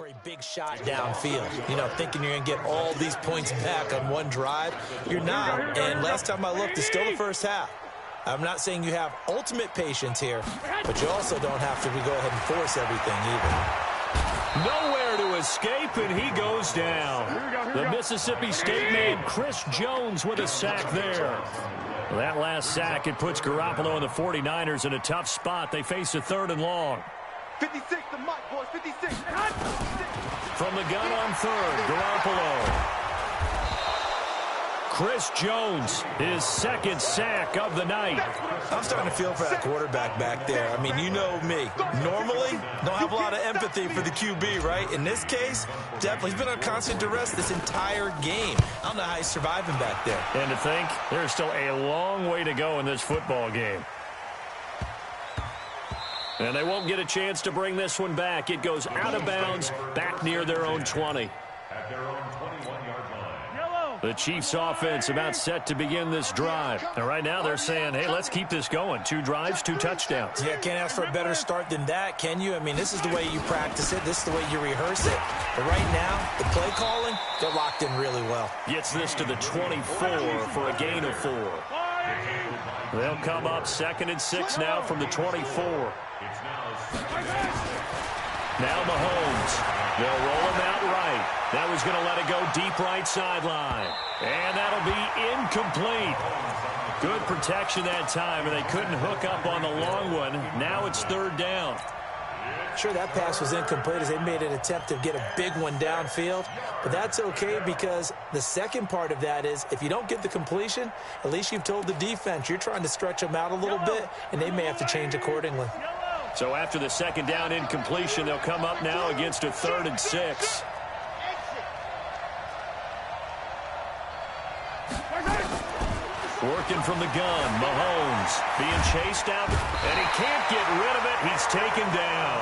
for a big shot downfield. You know, thinking you're going to get all these points back on one drive. You're not. And last time I looked, it's still the first half. I'm not saying you have ultimate patience here, but you also don't have to go ahead and force everything either. Nowhere to escape, and he goes down. The Mississippi State man, Chris Jones, with a sack there. Well, that last sack, it puts Garoppolo and the 49ers in a tough spot. They face a 3rd and long. 56, the mic, boys, 56. From the gun on 3rd, Garoppolo. Chris Jones, his 2nd sack of the night. I'm starting to feel for that quarterback back there. I mean, you know me. Normally, don't have a lot of empathy for the QB, right? In this case, definitely. He's been on constant duress this entire game. I don't know how he's surviving back there. And to think, there's still a long way to go in this football game. And they won't get a chance to bring this one back. It goes out of bounds, back near their own 20. At their own 21-yard line. The Chiefs offense about set to begin this drive. And right now they're saying, hey, let's keep this going. 2 drives, 2 touchdowns. Yeah, can't ask for a better start than that, can you? I mean, this is the way you practice it. This is the way you rehearse it. But right now, the play calling, they're locked in really well. Gets this to the 24 for a gain of 4. They'll come up 2nd and 6 now from the 24. Now Mahomes. They'll roll him out right. That was going to let it go deep right sideline. And that'll be incomplete. Good protection that time, and they couldn't hook up on the long one. Now it's 3rd down. Sure, that pass was incomplete as they made an attempt to get a big one downfield. But that's okay because the second part of that is if you don't get the completion, at least you've told the defense you're trying to stretch them out a little bit, and they may have to change accordingly. So after the 2nd down incompletion, they'll come up now against a 3rd and 6. Working from the gun, Mahomes being chased out, and he can't get rid of it. He's taken down.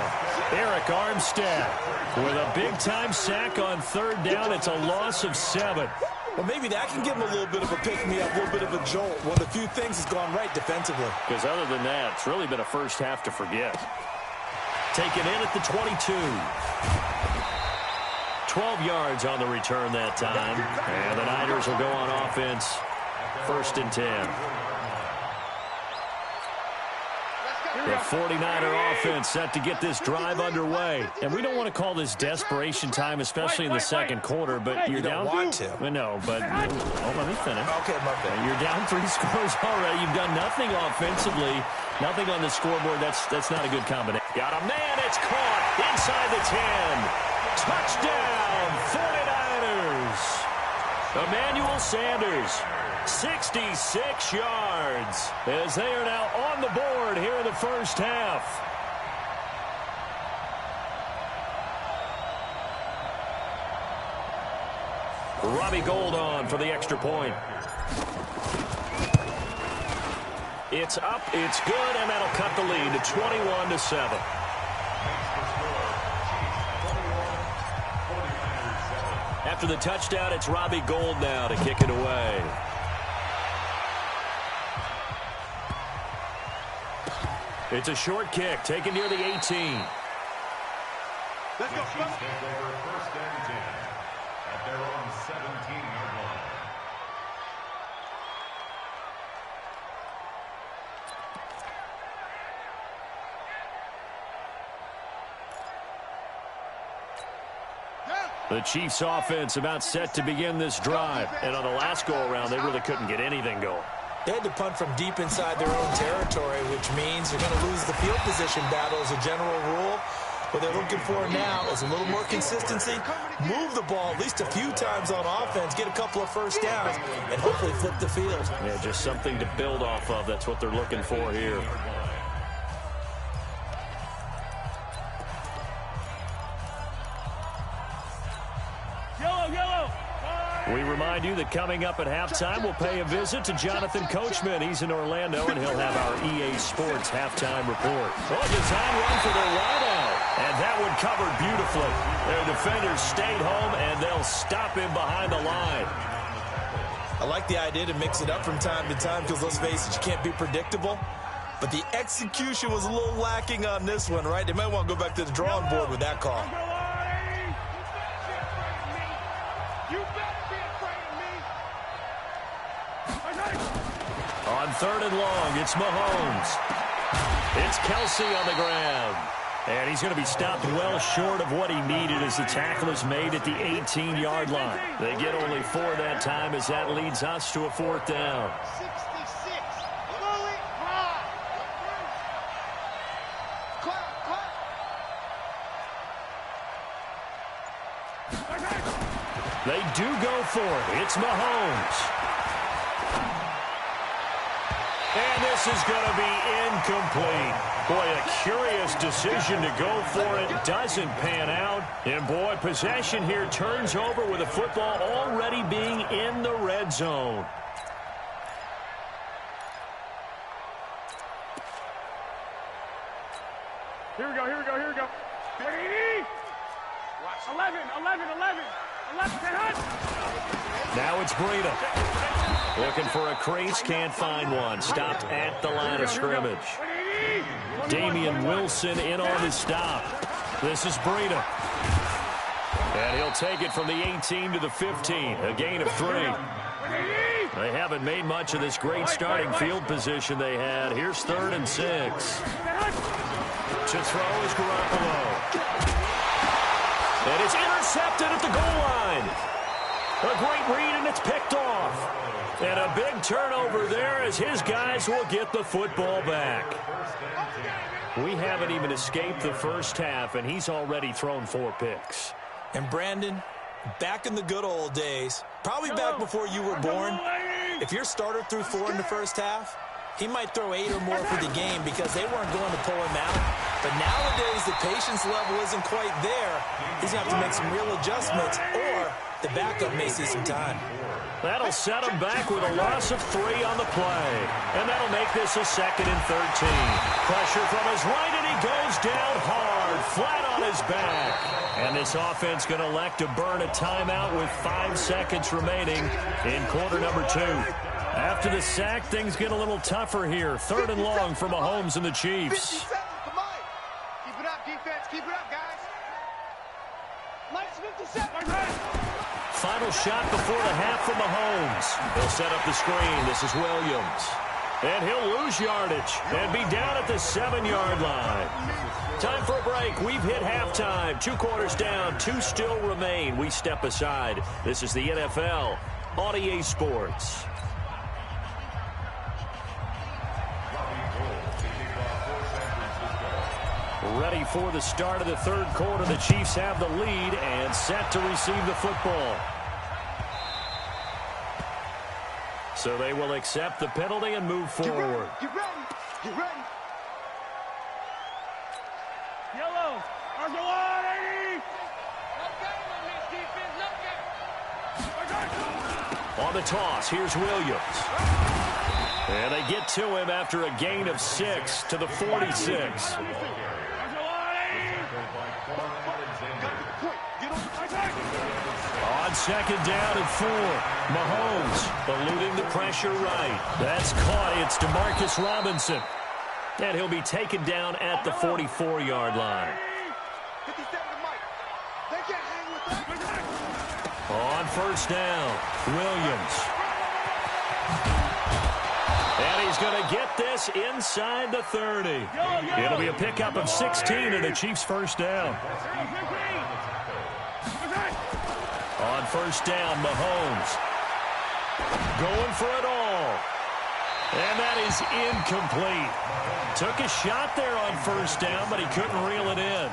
Eric Armstead with a big-time sack on 3rd down. It's a loss of 7. Well, maybe that can give him a little bit of a pick-me-up, a little bit of a jolt. One of the few things has gone right defensively. Because other than that, it's really been a first half to forget. Taken in at the 22. 12 yards on the return that time. And the Niners will go on offense. 1st and 10. The 49er offense set to get this drive underway. And we don't want to call this desperation time, especially in the 2nd quarter, but you're down. You don't want to. No, but let me finish. Okay, my bad. You're down 3 scores already. You've done nothing offensively, nothing on the scoreboard. That's not a good combination. Got a man. It's caught inside the 10. Touchdown, 49ers. Emmanuel Sanders. 66 yards as they are now on the board here in the first half. Robbie Gould on for the extra point. It's up, it's good, and that'll cut the lead to 21-7. After the touchdown, it's Robbie Gould now to kick it away. It's a short kick, taken near the 18. Let's go. Take over 1st and 10 at their own 17-yard line. The Chiefs offense about set to begin this drive. And on the last go-around, they really couldn't get anything going. They had to punt from deep inside their own territory, which means they're going to lose the field position battle as a general rule. What they're looking for now is a little more consistency, move the ball at least a few times on offense, get a couple of first downs, and hopefully flip the field. Yeah, just something to build off of. That's what they're looking for here. We remind you that coming up at halftime, we'll pay a visit to Jonathan Coachman. He's in Orlando, and he'll have our EA Sports halftime report. Oh, design run for the wideout. And that one covered beautifully. Their defenders stayed home, and they'll stop him behind the line. I like the idea to mix it up from time to time because, let's face it, you can't be predictable. But the execution was a little lacking on this one, right? They might want to go back to the drawing board with that call. third and long. It's Mahomes. It's Kelsey on the ground. And he's going to be stopped well short of what he needed as the tackle is made at the 18-yard line. They get only 4 that time as that leads us to a 4th down. 66. They do go for it. It's Mahomes. And this is going to be incomplete. Boy, a curious decision to go for it. Doesn't pan out. And, boy, possession here turns over with the football already being in the red zone. Here we go. 11. Now it's Breida. Looking for a crease, can't find one. Stopped at the line of scrimmage. Damian Wilson in on the stop. This is Breida. And he'll take it from the 18 to the 15. A gain of 3. They haven't made much of this great starting field position they had. Here's 3rd and 6. To throw is Garoppolo. And it's intercepted at the goal line. A great read, and it's picked off. And a big turnover there as his guys will get the football back. We haven't even escaped the first half, and he's already thrown 4 picks. And Brandon, back in the good old days, probably back before you were born, if your starter threw 4 in the first half, he might throw 8 or more for the game because they weren't going to pull him out. But nowadays, the patience level isn't quite there. He's going to have to make some real adjustments, or the backup may see some time. That'll set him back with a loss of 3 on the play. And that'll make this a 2nd and 13. Pressure from his right, and he goes down hard, flat on his back. And this offense going to elect to burn a timeout with 5 seconds remaining in quarter number 2. After the sack, things get a little tougher here. 3rd and long for Mahomes and the Chiefs. 57. Come on. Keep it up, defense. Keep it up, guys. Minus 57. Final shot before the half from Mahomes. He'll set up the screen. This is Williams. And he'll lose yardage and be down at the 7-yard line. Time for a break. We've hit halftime. 2 quarters down. 2 still remain. We step aside. This is the NFL on EA Sports. Ready for the start of the 3rd quarter. The Chiefs have the lead and set to receive the football. So they will accept the penalty and move forward. Get ready. Yellow. Argelati. On the toss, here's Williams. And they get to him after a gain of 6 to the 46. On 2nd down and 4. Mahomes eluding the pressure right. That's caught. It's Demarcus Robinson. And he'll be taken down at the 44-yard line. 57 to Mike. They can't hang with that. On 1st down, Williams. And he's going to get this inside the 30. It'll be a pickup of 16 and a Chiefs 1st down. On 1st down, Mahomes going for it all. And that is incomplete. Took a shot there on 1st down, but he couldn't reel it in.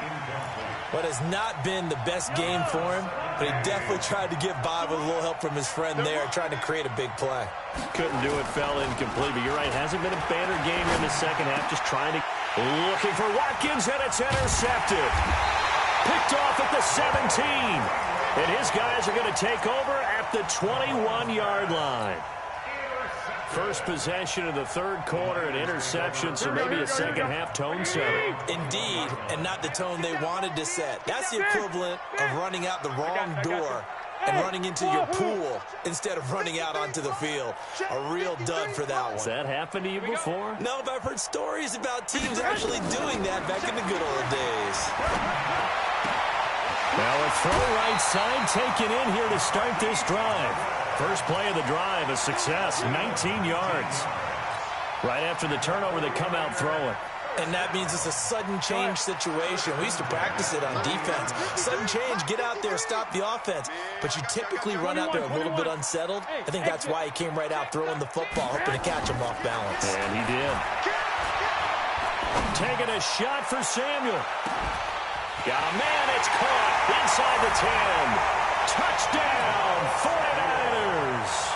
What has not been the best game for him, but he definitely tried to get by with a little help from his friend there, trying to create a big play. Couldn't do it, fell incomplete, but you're right, hasn't been a banner game here in the 2nd half, just trying to... Looking for Watkins, and it's intercepted. Picked off at the 17. And his guys are going to take over at the 21-yard line. First possession of the 3rd quarter, an interception, so maybe a 2nd half tone setter. Indeed, and not the tone they wanted to set. That's the equivalent of running out the wrong door and running into your pool instead of running out onto the field. A real dud for that one. Has that happened to you before? No, but I've heard stories about teams actually doing that back in the good old days. Now a throw right side taken in here to start this drive. First play of the drive, a success, 19 yards. Right after the turnover, they come out throwing. And that means it's a sudden change situation. We used to practice it on defense. Sudden change, get out there, stop the offense. But you typically run out there a little bit unsettled. I think that's why he came right out throwing the football, hoping to catch him off balance. And he did. Taking a shot for Samuel. Got a man, it's caught inside the 10. Touchdown, 49ers.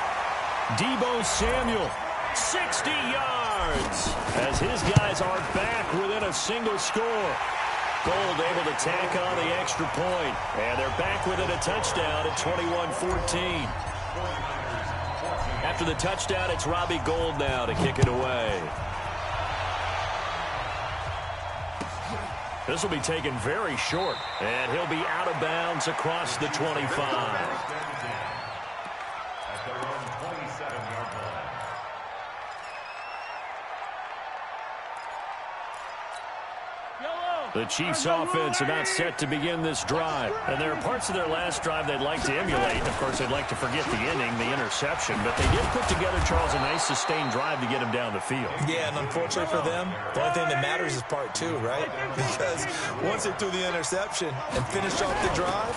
Deebo Samuel, 60 yards. As his guys are back within a single score. Gold able to tack on the extra point. And they're back within a touchdown at 21-14. After the touchdown, it's Robbie Gould now to kick it away. This will be taken very short, and he'll be out of bounds across the 25. The Chiefs' offense are not set to begin this drive. And there are parts of their last drive they'd like to emulate. Of course, they'd like to forget the inning, the interception. But they did put together, Charles, a nice sustained drive to get him down the field. Yeah, and unfortunately for them, the only thing that matters is part two, right? Because once they threw the interception and finished off the drive,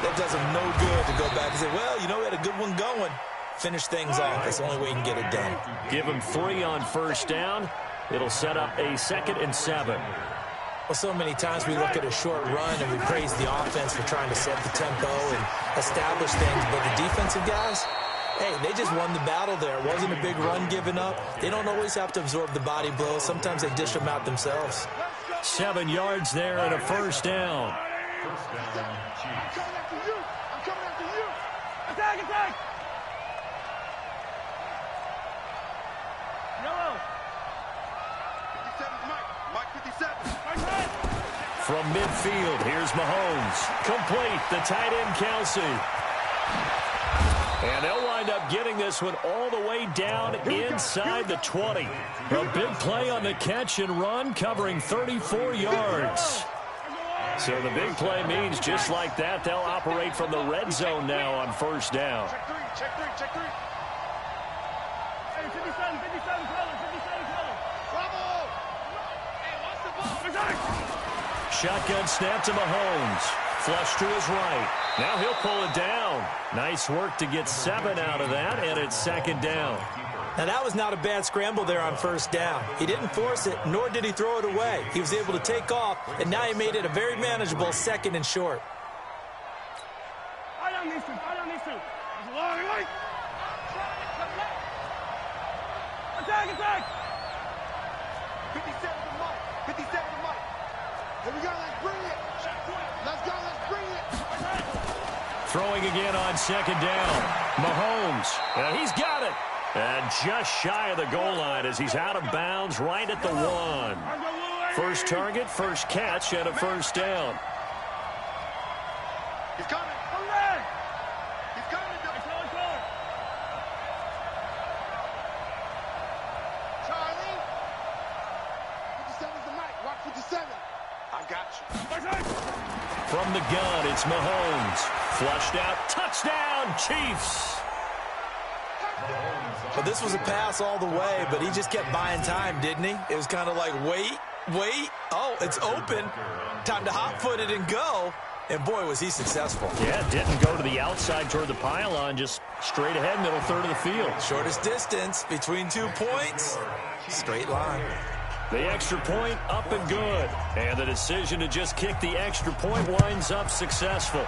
that does them no good to go back and say, well, you know, we had a good one going. Finish things off. That's the only way you can get it done. Give them 3 on first down. It'll set up a 2nd and 7. Well, so many times we look at a short run and we praise the offense for trying to set the tempo and establish things. But the defensive guys, hey, they just won the battle there. It wasn't a big run given up. They don't always have to absorb the body blows. Sometimes they dish them out themselves. 7 yards there and a first down. I'm coming after you. I'm coming after you. Attack, attack. Yellow. 57's Mike. Mike 57. From midfield, here's Mahomes. Complete, the tight end, Kelsey. And they'll wind up getting this one all the way down inside the 20. A big play on the catch and run, covering 34 yards. So the big play means just like that, they'll operate from the red zone now on first down. Check three, check three, check three. Hey, 57 color, 57 color. Bravo! Hey, watch the ball. Shotgun snap to Mahomes. Flush to his right. Now he'll pull it down. Nice work to get 7 out of that, and it's 2nd down. Now, that was not a bad scramble there on first down. He didn't force it, nor did he throw it away. He was able to take off, and now he made it a very manageable 2nd and short. I don't need to. There's a long way. Attack, attack. 57 to Mike. 57 to Mike. Here we go, let's bring it. Let's go, let's bring it. Throwing again on 2nd down. Mahomes, and he's got it. And just shy of the goal line as he's out of bounds right at the 1. First target, first catch, and a first down. He's coming. He's coming. Charlie. 57's the Mike. Rock 57. I got you. From the gun, it's Mahomes. Flushed out, touchdown, Chiefs. Well, this was a pass all the way, but he just kept buying time, didn't he? It was kind of like, wait. Oh, it's open. Time to hot-foot it and go. And, boy, was he successful. Yeah, didn't go to the outside toward the pylon, just straight ahead, middle third of the field. Shortest distance between 2 points. Straight line. The extra point up and good. And the decision to just kick the extra point winds up successful.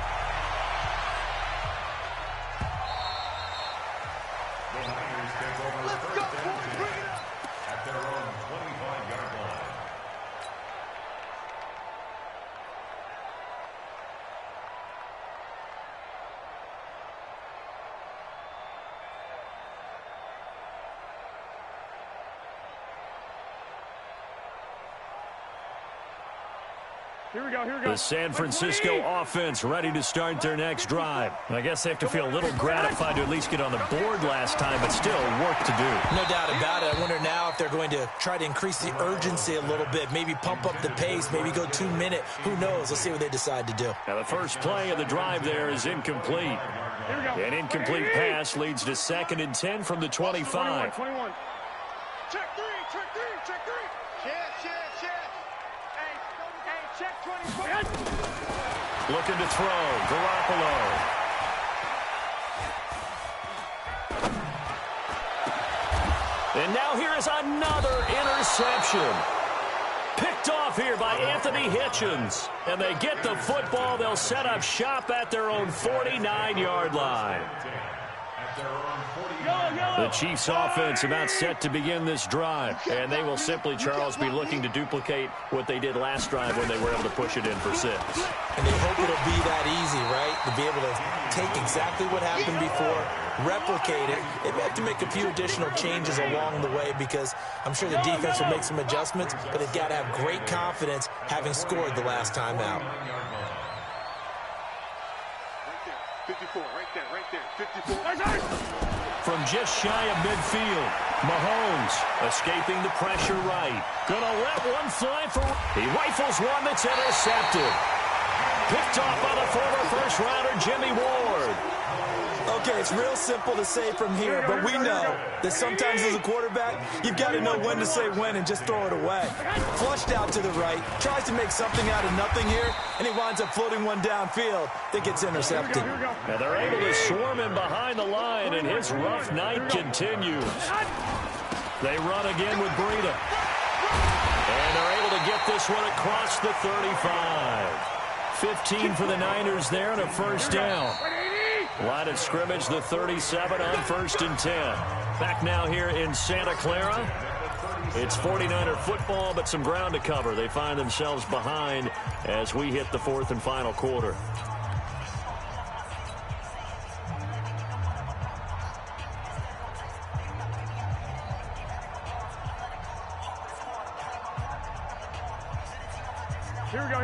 Let's go, boys. Bring it up. At their own 25-yard line. Here we go. The San Francisco offense ready to start their next drive. I guess they have to feel a little gratified to at least get on the board last time, but still work to do. No doubt about it. I wonder now if they're going to try to increase the urgency a little bit, maybe pump up the pace, maybe go 2 minute. Who knows? Let's see what they decide to do. Now the first play of the drive there is incomplete. Here we go. An incomplete pass leads to 2nd and 10 from the 25. 21. Check three, check three, check three. Check. Hey, check 20. Looking to throw. Garoppolo. And now here is another interception. Picked off here by Anthony Hitchens. And they get the football. They'll set up shop at their own 49-yard line. The Chiefs offense about set to begin this drive. And they will simply, Charles, be looking to duplicate what they did last drive when they were able to push it in for 6. And they hope it'll be that easy, right? To be able to take exactly what happened before, replicate it. They may have to make a few additional changes along the way because I'm sure the defense will make some adjustments, but they've got to have great confidence having scored the last time out. 54, right there, 54. From just shy of midfield, Mahomes escaping the pressure right. Gonna let one fly for... He rifles one that's intercepted. Picked off by the former first-rounder Jimmy Ward. Okay, it's real simple to say from here, but we know that sometimes as a quarterback, you've got to know when to say when and just throw it away. Flushed out to the right, tries to make something out of nothing here, and he winds up floating one downfield that gets intercepted. And they're able to swarm him behind the line, and his rough night continues. They run again with Breida. And they're able to get this one across the 35. 15 for the Niners there and a first down. Line of scrimmage, the 37 on 1st and 10. Back now here in Santa Clara. It's 49er football, but some ground to cover. They find themselves behind as we hit the 4th and final quarter. Here we go.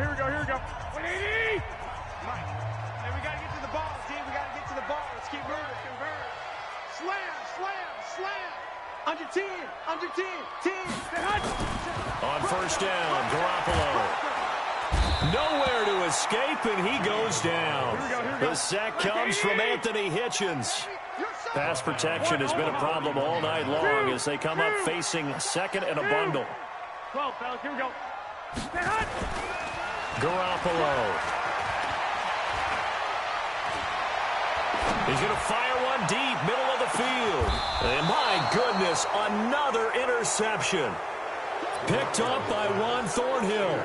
180! Mike, and we got to get to the ball, team. We got to get to the ball. Let's keep moving. Convert. Slam. Under 10. 10. On first down, Garoppolo. Nowhere to escape, and he goes down. The sack comes from Anthony Hitchens. Pass protection has been a problem all night long as they come up facing second and a bundle. 12, fellas, here we go. Garoppolo. He's going to fire one deep, middle of the field. And my goodness, another interception. Picked up by Juan Thornhill.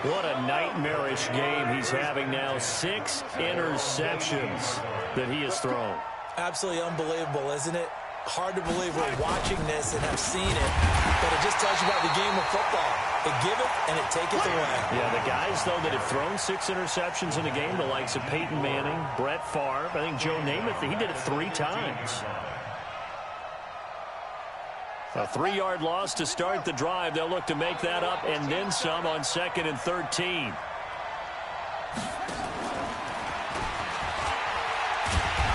What a nightmarish game he's having now. 6 interceptions that he has thrown. Absolutely unbelievable, isn't it? Hard to believe we're watching this and have seen it, but it just tells you about the game of football. It giveth and it taketh away. Yeah, the guys, though, that have thrown 6 interceptions in a game, the likes of Peyton Manning, Brett Favre, I think Joe Namath, he did it 3 times. A 3-yard loss to start the drive. They'll look to make that up and then some on 2nd and 13.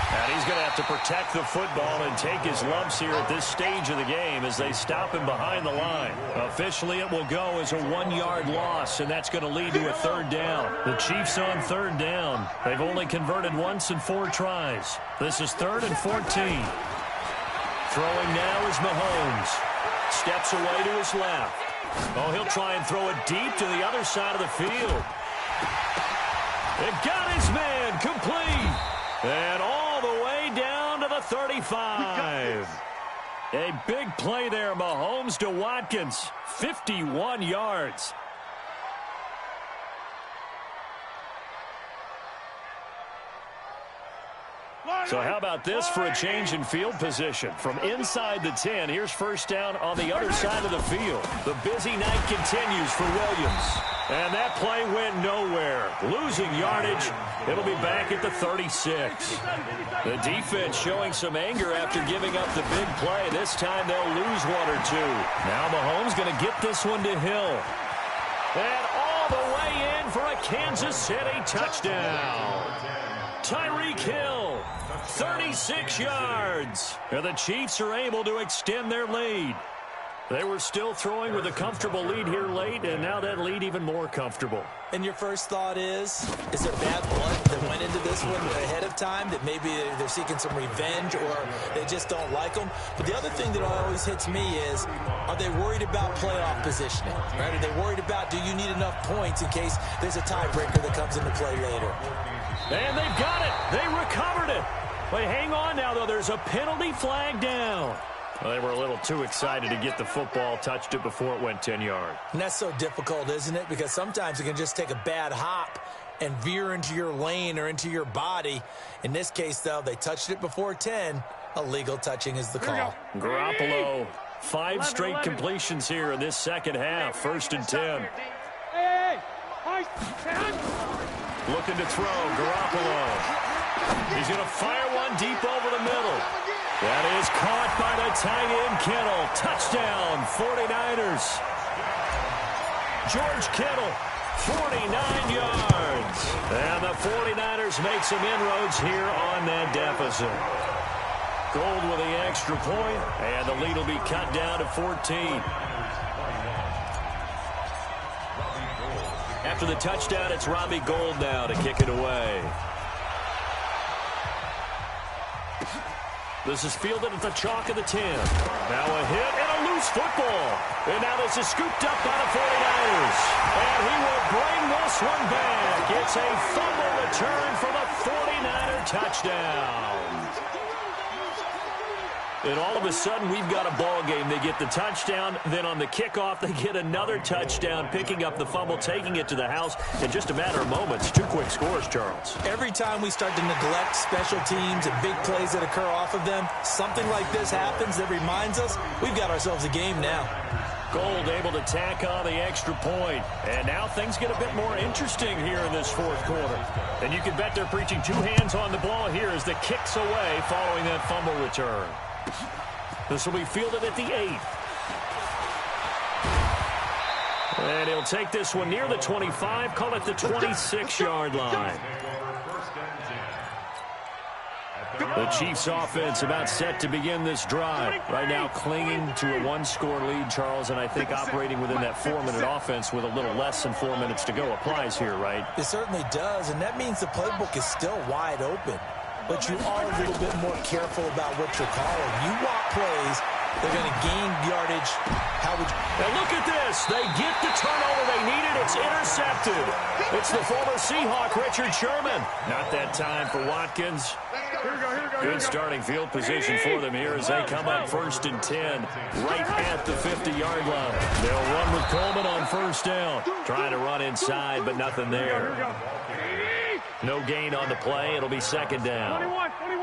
And he's going to have to protect the football and take his lumps here at this stage of the game as they stop him behind the line. Officially, it will go as a 1-yard loss, and that's going to lead to a 3rd down. The Chiefs on 3rd down. They've only converted once in 4 tries. This is 3rd and 14. Throwing now is Mahomes. Steps away to his left. Oh, he'll try and throw it deep to the other side of the field. It got his man complete. And all the way down to the 35. A big play there, Mahomes to Watkins. 51 yards. So how about this for a change in field position? From inside the 10, here's first down on the other side of the field. The busy night continues for Williams. And that play went nowhere. Losing yardage. It'll be back at the 36. The defense showing some anger after giving up the big play. This time they'll lose 1 or 2. Now Mahomes going to get this one to Hill. And all the way in for a Kansas City touchdown. Tyreek Hill, 36 yards. And the Chiefs are able to extend their lead. They were still throwing with a comfortable lead here late, and now that lead even more comfortable. And your first thought is there bad blood that went into this this one ahead of time, that maybe they're seeking some revenge or they just don't like them. But the other thing that always hits me is, are they worried about playoff positioning? Right? Are they worried about, do you need enough points in case there's a tiebreaker that comes into play later? And they've got it. They recovered it. But hang on now, though. There's a penalty flag down. Well, they were a little too excited to get the football, touched it before it went 10 yards. And that's so difficult, isn't it? Because sometimes you can just take a bad hop and veer into your lane or into your body. In this case, though, they touched it before 10. Illegal touching is the call. Garoppolo, 5 straight completions here in this second half. 1st and 10. Looking to throw, Garoppolo. He's going to fire one deep over the middle. That is caught by the tight end, Kittle. Touchdown, 49ers. George Kittle, 49 yards. And the 49ers make some inroads here on that deficit. Gold with the extra point, and the lead will be cut down to 14. After the touchdown, it's Robbie Gould now to kick it away. This is fielded at the chalk of the 10. Now a hit and a loose football. And now this is scooped up by the 49ers. And he will bring this one back. It's a fumble return for the 49er touchdown. And all of a sudden, we've got a ball game. They get the touchdown. Then on the kickoff, they get another touchdown, picking up the fumble, taking it to the house in just a matter of moments. 2 quick scores, Charles. Every time we start to neglect special teams and big plays that occur off of them, something like this happens that reminds us we've got ourselves a game now. Gould able to tack on the extra point. And now things get a bit more interesting here in this 4th quarter. And you can bet they're preaching 2 hands on the ball here as the kick's away following that fumble return. This will be fielded at the 8th. And he'll take this one near the 25, call it the 26-yard line. The Chiefs offense about set to begin this drive. Right now clinging to a 1-score lead, Charles, and I think operating within that 4-minute offense with a little less than 4 minutes to go applies here, right? It certainly does, and that means the playbook is still wide open. But you are a little bit more careful about what you're calling. You want plays, they're going to gain yardage. How would you... And look at this. They get the turnover they needed. It's intercepted. It's the former Seahawk, Richard Sherman. Not that time for Watkins. Good starting field position for them here as they come up 1st and 10, right at the 50-yard line. They'll run with Coleman on 1st down. Trying to run inside, but nothing there. No gain on the play. It'll be 2nd down. 21. No gain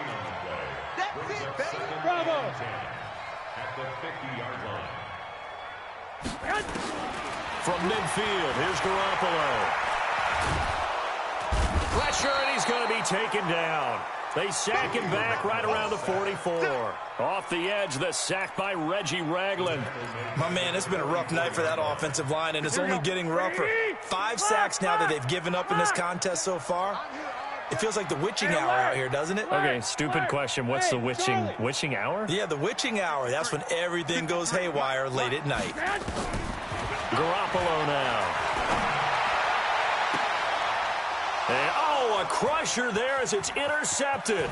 on the play. That's it, baby. Bravo. At the 50-yard line. From midfield, here's Garoppolo. Pressure, and he's going to be taken down. They sack him back right around the 44. Off the edge, the sack by Reggie Ragland. My man, it's been a rough night for that offensive line, and it's only getting rougher. 5 sacks now that they've given up in this contest so far. It feels like the witching hour out here, doesn't it? Okay, stupid question. What's the witching hour? Yeah, the witching hour. That's when everything goes haywire late at night. Garoppolo now. And, a crusher there as it's intercepted.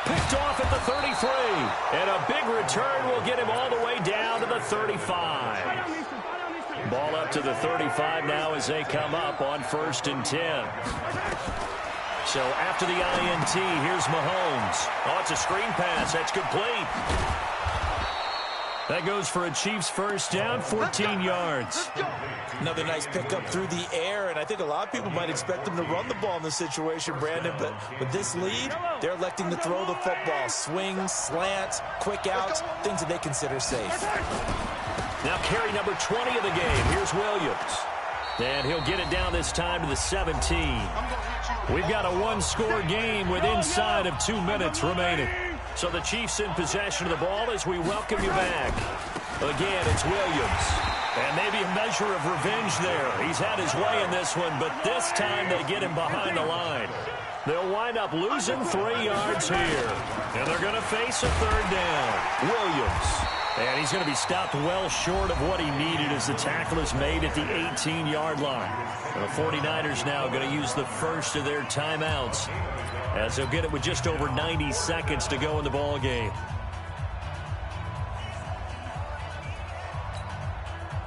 Picked off at the 33. And a big return will get him all the way down to the 35. Ball up to the 35 now as they come up on 1st and 10. So after the INT, here's Mahomes. Oh, it's a screen pass. That's complete. That goes for a Chiefs 1st down, 14 yards. Another nice pickup through the air, and I think a lot of people might expect them to run the ball in this situation, Brandon, but with this lead, they're electing to throw the football. Swings, slants, quick outs, things that they consider safe. Now carry number 20 of the game. Here's Williams. And he'll get it down this time to the 17. We've got a 1-score game with inside of 2 minutes remaining. So the Chiefs in possession of the ball as we welcome you back. Again, it's Williams. And maybe a measure of revenge there. He's had his way in this one, but this time they get him behind the line. They'll wind up losing 3 yards here. And they're going to face a 3rd down. Williams. And he's going to be stopped well short of what he needed as the tackle is made at the 18-yard line. And the 49ers now going to use the first of their timeouts as they'll get it with just over 90 seconds to go in the ball game.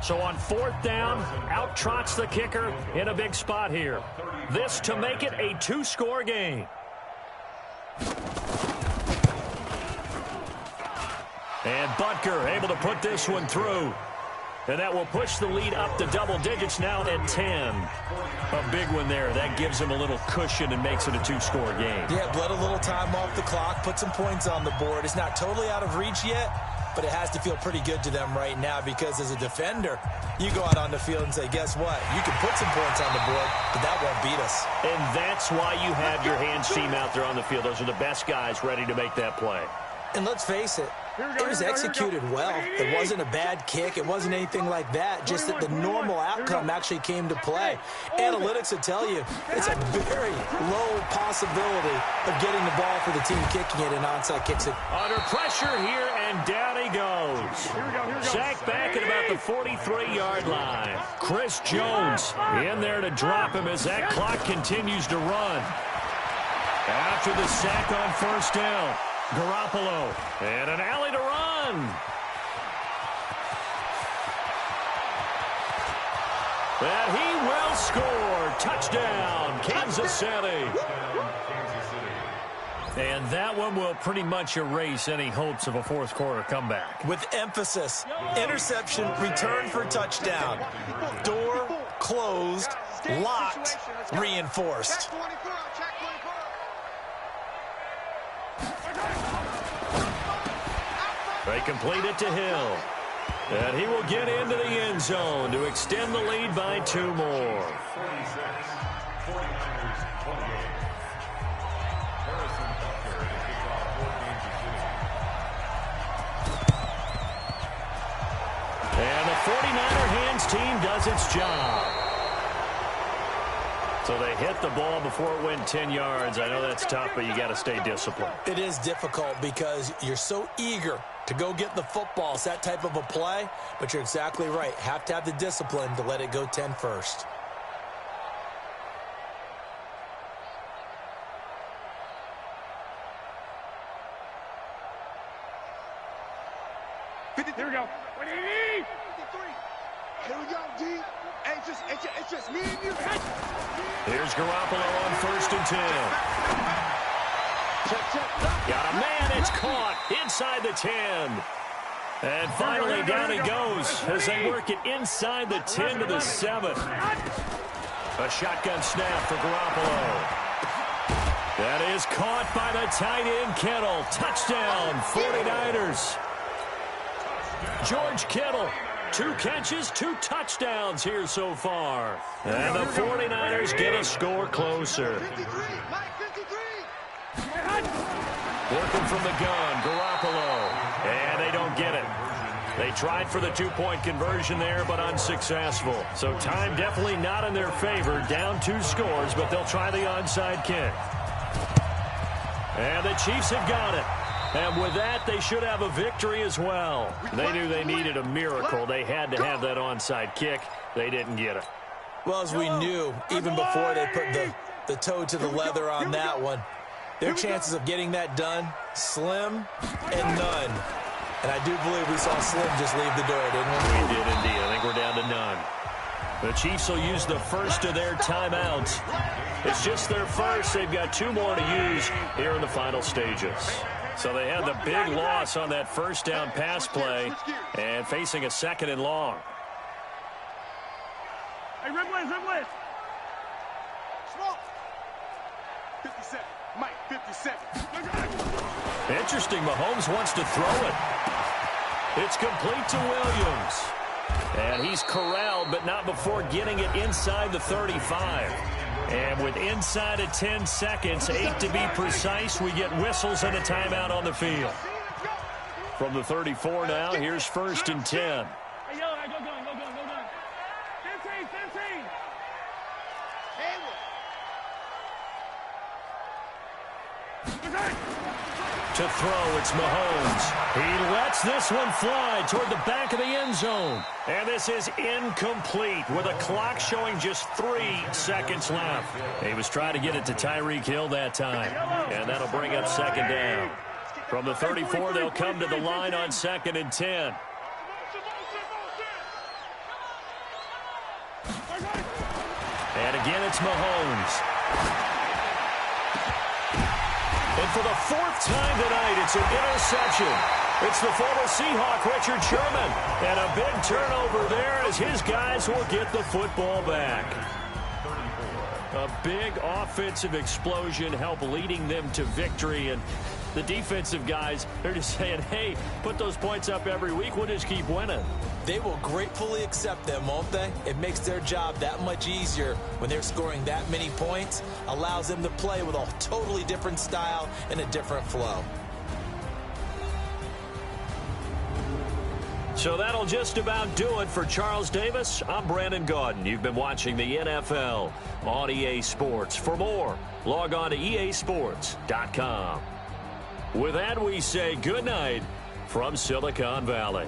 So on 4th down, out trots the kicker in a big spot here. This to make it a 2-score game. And Butker able to put this one through. And that will push the lead up to double digits now at 10. A big one there. That gives him a little cushion and makes it a 2-score game. Yeah, bled a little time off the clock, put some points on the board. It's not totally out of reach yet, but it has to feel pretty good to them right now because as a defender, you go out on the field and say, guess what? You can put some points on the board, but that won't beat us. And that's why you have your hands team out there on the field. Those are the best guys ready to make that play. And let's face it, it was executed well. It wasn't a bad kick. It wasn't anything like that. Just that the normal outcome actually came to play. Analytics will tell you it's a very low possibility of getting the ball for the team kicking it and onside kicks it. Under pressure here, and down he goes. Sacked back at about the 43-yard line. Chris Jones in there to drop him as that clock continues to run. After the sack on 1st down. Garoppolo, and an alley to run. And he will score. Touchdown, Kansas City. And that one will pretty much erase any hopes of a 4th quarter comeback. With emphasis, interception, return for touchdown. Door closed, locked, reinforced. They complete it to Hill. And he will get into the end zone to extend the lead by 2 more. 46, 49ers 28. Harrison Butker to kick off for Kansas City. And the 49er hands team does its job. So they hit the ball before it went 10 yards. I know that's tough, but you got to stay disciplined. It is difficult because you're so eager to go get the football. It's that type of a play, but you're exactly right. Have to have the discipline to let it go 10 first. Here we go. 180. 53. Here we go, D. Hey, it's just me and you. Here's Garoppolo on 1st and 10. Got a man, it's caught inside the 10. And finally down he goes as they work it inside the 10 to the 7. A shotgun snap for Garoppolo. That is caught by the tight end Kittle. Touchdown, 49ers. George Kittle, 2 catches, 2 touchdowns here so far. And the 49ers get a score closer. 53. Mike, 53. Working from the gun, Garoppolo. And they don't get it. They tried for the 2-point conversion there, but unsuccessful. So time definitely not in their favor. Down 2 scores, but they'll try the onside kick. And the Chiefs have got it. And with that, they should have a victory as well. They knew they needed a miracle. They had to have that onside kick. They didn't get it. Well, as we knew, even before they put the toe to the leather on that one, their chances of getting that done, slim and none. And I do believe we saw Slim just leave the door, didn't we? We did indeed. I think we're down to none. The Chiefs will use the first of their timeouts. It's just their first. They've got 2 more to use here in the final stages. So they had the big loss on that 1st down pass play and facing a 2nd and long. Hey, red blitz, red blitz. Small. 57. Mike, 57. Interesting, Mahomes wants to throw it. It's complete to Williams. And he's corralled, but not before getting it inside the 35. And with inside of 10 seconds, 8 to be precise, we get whistles and a timeout on the field. From the 34 now, here's 1st and 10. Hey, yo, go gun. 15. Hayward. To throw, it's Mahomes. He lets this one fly toward the back of the end zone. And this is incomplete with a clock showing just 3 seconds left. He was trying to get it to Tyreek Hill that time. And that'll bring up second down. From the 34, they'll come to the line on 2nd and 10. And again, it's Mahomes. And for the 4th time tonight, it's an interception. It's the former Seahawk, Richard Sherman. And a big turnover there as his guys will get the football back. A big offensive explosion helped leading them to victory. And the defensive guys, they're just saying, hey, put those points up every week. We'll just keep winning. They will gratefully accept them, won't they? It makes their job that much easier when they're scoring that many points. Allows them to play with a totally different style and a different flow. So that'll just about do it for Charles Davis. I'm Brandon Gaudin. You've been watching the NFL on EA Sports. For more, log on to easports.com. With that, we say good night from Silicon Valley.